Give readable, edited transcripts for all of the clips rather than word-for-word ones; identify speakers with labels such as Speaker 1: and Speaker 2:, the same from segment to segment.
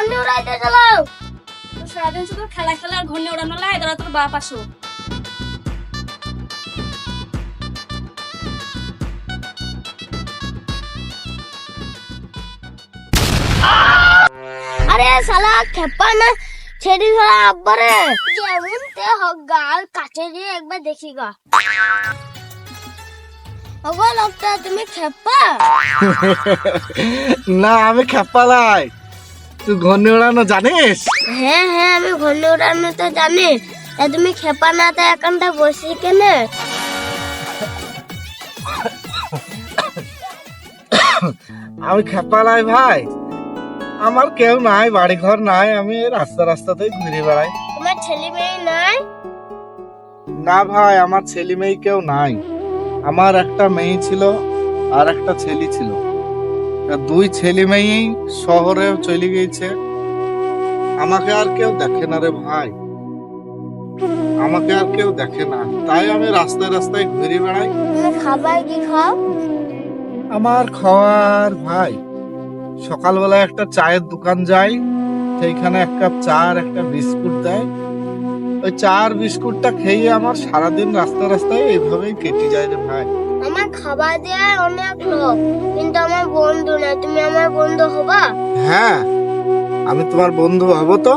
Speaker 1: ঘূর্ণি উড়াইতে চলো।
Speaker 2: সারাদিন শুধু খেলা খেলা আর ঘূর্ণি ওড়ানো লাই, তোরা তোর বাপ আসো।
Speaker 1: আরে শালা খেপা না ছেড়ি ধরা আব্বারে যেমন তে হোক গাল কাছে দিয়ে একবার দেখি গা। ওগো লোকটা তুমি খেপা?
Speaker 3: না আমি খেপা লাই। তুই ঘূর্ণি উড়ানো জানিস?
Speaker 1: হ্যাঁ হ্যাঁ আমি ঘূর্ণি উড়ানো তো জানি। তা তুমি খেপা না তো এখানটা বসে কেনে?
Speaker 3: আমি খেপা লাই ভাই। আমার কেউ নাই, বাড়ি ঘর নাই, আমি রাস্তা রাস্তাতেই ঘুরে বেড়াই।
Speaker 1: তোমার ছেলে মেয়ে নাই?
Speaker 3: না ভাই, আমার ছেলে মেয়ে কেউ নাই। আমার একটা মেয়ে ছিল আর একটা ছেলে ছিল। তা দুই ছেলে মেয়েই শহরে চলে গিয়েছে। আমাকে আর কেউ দেখে না রে ভাই, আমাকে আর কেউ দেখে না, তাই আমি রাস্তায় রাস্তায় ঘুরে বেড়াই।
Speaker 1: তুমি খাবার কি খাও?
Speaker 3: আমার খাওয়ার ভাই, সকালবেলা একটা চায়ের দোকান যাই, সেইখানে এক কাপ চা আর একটা বিস্কুট দেয়। ওই চা আর বিস্কুটটা খেয়ে আমার সারাদিন রাস্তা রাস্তায় এইভাবেই কেটে যায় রে ভাই।
Speaker 1: আমার খাবার দেওয়ার অনেক লোক, কিন্তু আমার বন্ধু না। তুমি আমার বন্ধু হবা?
Speaker 3: হ্যাঁ, আমি তোমার বন্ধু হব তো।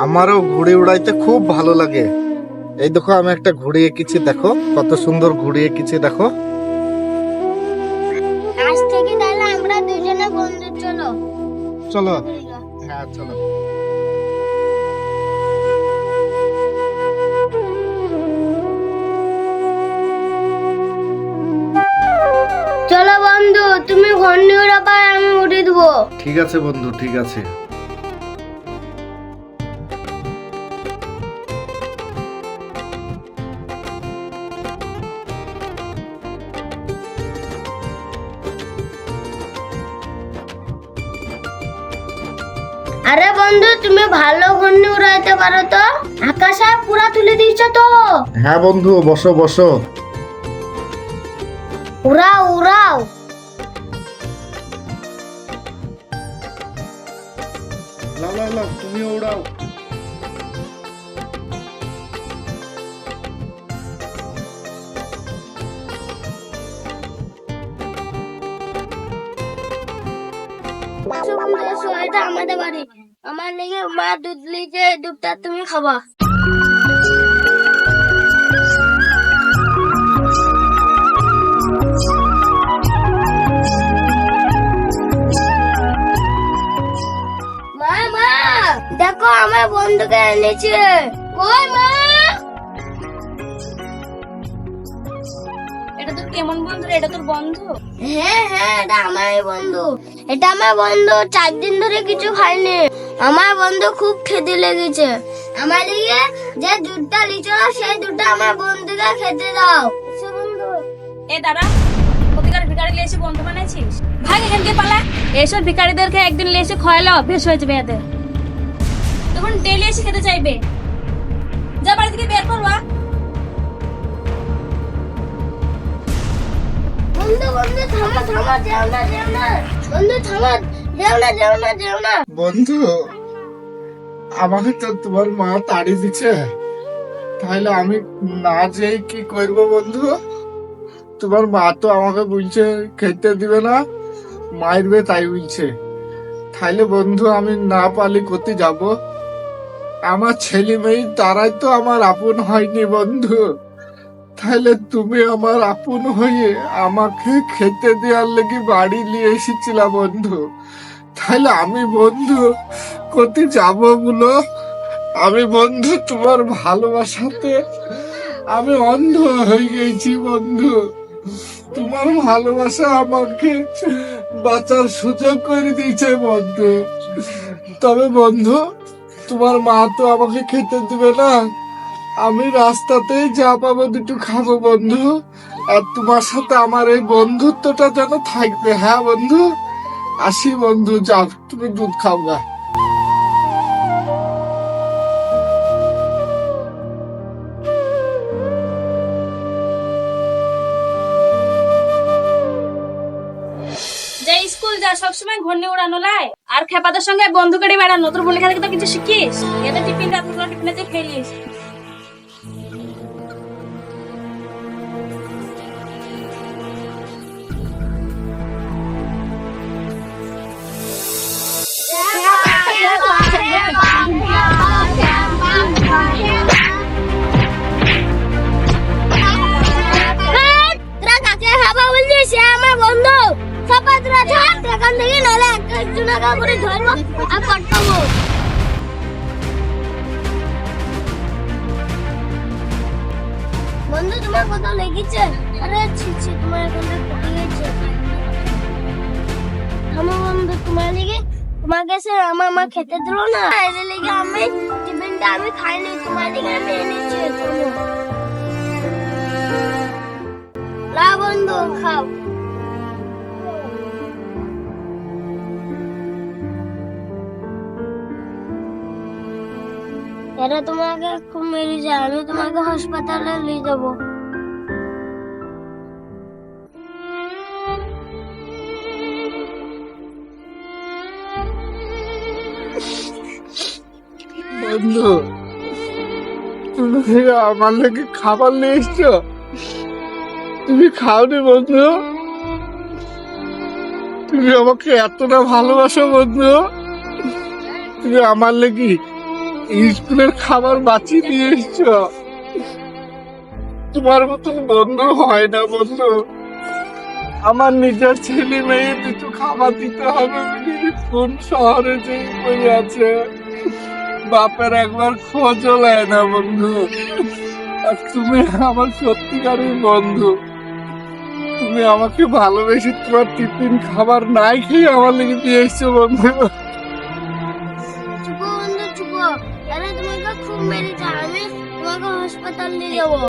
Speaker 3: আমারও ঘুড়ি উড়াইতে খুব ভালো লাগে। এই দেখো আমি একটা ঘুড়ি এঁকেছি, দেখো কত সুন্দর ঘুড়ি এঁকেছি, দেখো।
Speaker 1: আজ থেকে তাহলে আমরা দুজনে বন্ধু। চলো
Speaker 3: চলো, হ্যাঁ চলো।
Speaker 1: চলো বন্ধু, তুমি ঘূর্ণি উড়াবা, আমি উড়ে দেবো।
Speaker 3: ঠিক আছে বন্ধু, ঠিক আছে।
Speaker 1: আরে বন্ধু, তুমি ভালো ঘূর্ণি উড়াইতে পারো তো? আকাশে পুরা তুলে দিয়েছো তো।
Speaker 3: হ্যাঁ বন্ধু, বসো বসো।
Speaker 1: উড়াও উড়াও।
Speaker 3: লাও লাও লাও, তুমিও উড়াও।
Speaker 1: এটা আমাদের বাড়ি। আমার লেগে মা দুধ লিয়েছে, দুধটা তুমি খাবা। মা মা দেখো আমার বন্ধুকে এনেছে। ওই মা,
Speaker 2: এটা তোর কেমন বন্ধু রে? এটা তোর বন্ধু?
Speaker 1: হ্যাঁ হ্যাঁ এটা আমার বন্ধু। এটা আমার বন্ধু 4 দিন ধরে কিছু খায়নি। আমার বন্ধু খুব খেতে লেগেছে। আমার দিকে যে দুধটা লিচো সেই দুধটা আমার বন্ধুকে খেতে দাও। বন্ধু
Speaker 2: এ দাঁড়া, প্রতিকার ভিখারি লিয়ে বন্ধু বানাইছিস? ভাগ এখান থেকে পালা। এইসব ভিখারিদেরকে একদিন লিয়ে এসে খোয়ালে অভ্যেস হয়ে যাবে এদের, তখন ডেলি এসে খেতে চাইবে। যা বাড়ি থেকে বের করবা।
Speaker 1: বন্ধু বন্ধু থামো থামো, যেও না যেও না। বন্ধু থামো, যেও না যেও না যেও না।
Speaker 3: বন্ধু, আমাকে তো তোমার মা তাড়ি দিচ্ছে, তাহলে আমি না যেই কি করব বন্ধু? তোমার মা তো আমাকে বলছে খেতে দিবে না, মারবে, তাই বলছে। তাহলে বন্ধু আমি না পালি কোথায় যাব? আমার ছেলে মেয়ে তারাই তো আমার আপন হয়নি বন্ধু। তাহলে তুমি আমার আপন হয়ে আমাকে খেতে দেওয়ার লেগে বাড়ি নিয়ে এসেছিলা বন্ধু। তাহলে আমি বন্ধু কোথায় যাব বলো? আমি বন্ধু তোমার ভালোবাসাতে আমি অন্ধ হয়ে গেছি বন্ধু। তোমার ভালোবাসা আমাকে বাঁচার সুযোগ করে দিয়েছে বন্ধু। তবে বন্ধু, তোমার মা তো আমাকে খেতে দিবে না, আমি রাস্তাতেই যা পাবো দুটো খাবো বন্ধু। আর তোমার সাথে আমার এই বন্ধুত্বটা যেন থাকবে। হ্যাঁ বন্ধু, আসি বন্ধু, যাও তুমি দুধ খাও না।
Speaker 2: যে স্কুল যা সবসময় ঘূর্ণি উড়ানো লাই আর খেপাদের সঙ্গে বন্ধু করে বেড়ানো, তোর বলে তো কিছু শিখিস? এটা টিফিন রাতগুলো টিফিনেতে খেলিস।
Speaker 1: তোরা কাকে খাবা বলছিস? সে আমার বন্ধু। সবাই তোরা ছাড় এখান থেকে, নাহলে একটু টাকা করে ধরবো আর পটকাবো। বন্ধু তোমার কোথাও লেগেছে? আরে ছি ছি, তোমার এখানটা ফুটে গেছে। আমার বন্ধু তোমার লেগে, তোমাকে সে আমার মা খেতে দিল না, এর লেগে আমি টিফিনটা আমি খাইনি, তোমার লেগে আমি এনেছি। লা বন্ধু খাও। এরা তোমাকে খুব মেরে যায়, আমি তোমাকে হাসপাতালে নিয়ে যাবো।
Speaker 3: বন্ধু, তুমি আমার লাগে খাবার নিয়ে এসছো, তুমি খাওনি বন্ধু? তুমি আমাকে এতটা ভালোবাসো বন্ধু, তুমি আমার লাগি স্কুলের খাবার বাঁচিয়ে নিয়ে এসছো। তোমার মতন বন্ধু হয় না বন্ধু। আমার নিজের ছেলে মেয়ে কিছু খাবার দিতে হবে, কোন শহরে যে পড়ে আছে, বাপের একবার খোঁজও নেয় না বন্ধু। আর তুমি আমার সত্যিকারের বন্ধু, তুমি আমাকে ভালোবেসে তোমার টিফিন খাবার নাই খেয়ে আমার লেগে দিয়ে এসছো বন্ধু।
Speaker 1: চুপো বন্ধু চুপো, এরা তোমাকে খুব মেরে যায়, আমি তোমাকে হাসপাতাল নিয়ে যাবো।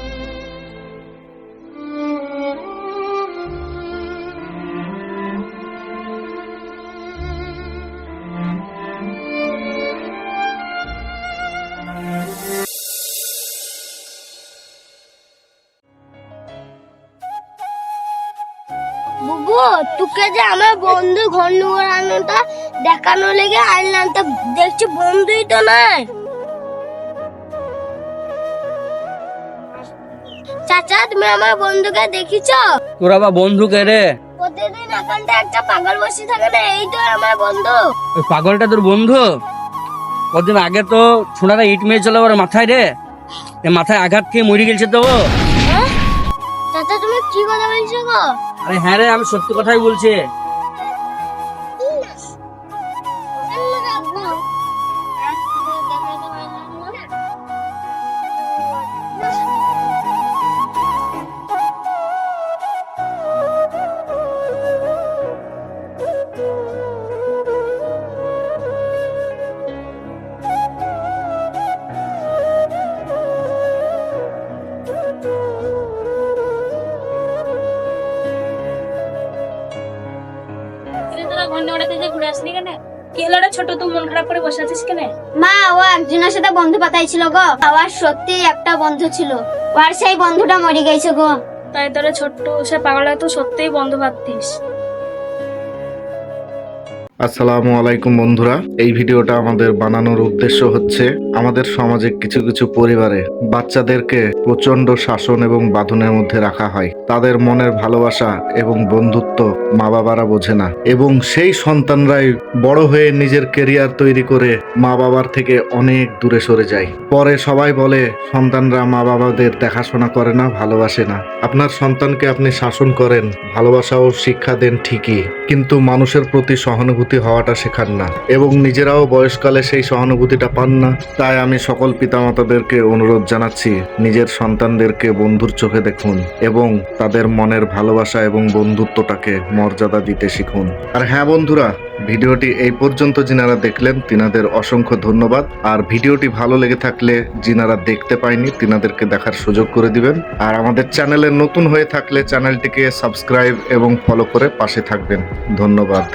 Speaker 1: বুবু, তোকে যে আমার বন্ধু ঘন্ডু ওড়ানোটা দেখানো লেগে আনলাম, তা দেখছি বন্ধুই তো নাই। চাচা, তুমি আমার বন্ধুকে দেখিছো?
Speaker 4: তোরা বা বন্ধু কে রে?
Speaker 1: প্রতিদিন এখানটা একটা পাগল বসে থাকে না, এই তো আমার বন্ধু।
Speaker 4: ওই পাগলটা তোর বন্ধু? কদিন আগে তো ছোড়ারা ইট মেরেছিল ওর মাথায় রে, এ মাথায় আঘাত খেয়ে মরে গেছে তো।
Speaker 1: হ্যাঁ? চাচা, তুমি কি কথা বলছো গো?
Speaker 4: আরে হ্যাঁ রে, আমি সত্যি কথাই বলছি।
Speaker 2: তোরা ঘন্টা ওড়াতে যে ঘুরে আসলি কেন? কি হলো রে ছোট, তুই মন খারাপ করে বসে আছিস কেন?
Speaker 1: মা, ও একজনের সাথে বন্ধু পাতাইছিল গো। আমার সত্যি একটা বন্ধু ছিল, আর সেই বন্ধুটা মরে গেছে গো।
Speaker 2: তাই তোরা ছোট্ট সে পাগলটা তো সত্যিই বন্ধু ভাবতিস।
Speaker 5: আসসালামু আলাইকুম বন্ধুরা, এই ভিডিওটা আমাদের বানানোর উদ্দেশ্য হচ্ছে আমাদের সমাজে কিছু কিছু পরিবারে বাচ্চাদেরকে প্রচন্ড শাসন এবং বাঁধনের মধ্যে রাখা হয়। তাদের মনের ভালোবাসা এবং বন্ধুত্ব মা বাবারা বোঝে না, এবং সেই সন্তানরাই বড় হয়ে নিজের কেরিয়ার তৈরি করে মা বাবার থেকে অনেক দূরে সরে যায়। পরে সবাই বলে সন্তানরা মা বাবাদের দেখাশোনা করে না, ভালোবাসে না। আপনার সন্তানকে আপনি শাসন করেন, ভালোবাসা ও শিক্ষা দেন ঠিকই, কিন্তু মানুষের প্রতি সহানুভূতি হওয়াটা শেখান না, এবং নিজেরাও বয়সকালে সেই সহানুভূতিটা পান না। তাই আমি সকল পিতামাতাদেরকে অনুরোধ জানাচ্ছি, নিজের সন্তানদেরকে বন্ধুর চোখে দেখুন এবং তাদের মনের ভালোবাসা এবং বন্ধুত্বটাকে মর্যাদা দিতে শিখুন। আর হ্যাঁ বন্ধুরা, ভিডিওটি এই পর্যন্ত যিনারা দেখলেন তিনাদের অসংখ্য ধন্যবাদ। আর ভিডিওটি ভালো লেগে থাকলে যিনারা দেখতে পায়নি তিনাদেরকে দেখার সুযোগ করে দিবেন। আর আমাদের চ্যানেলে নতুন হয়ে থাকলে চ্যানেলটিকে সাবস্ক্রাইব এবং ফলো করে পাশে থাকবেন। ধন্যবাদ।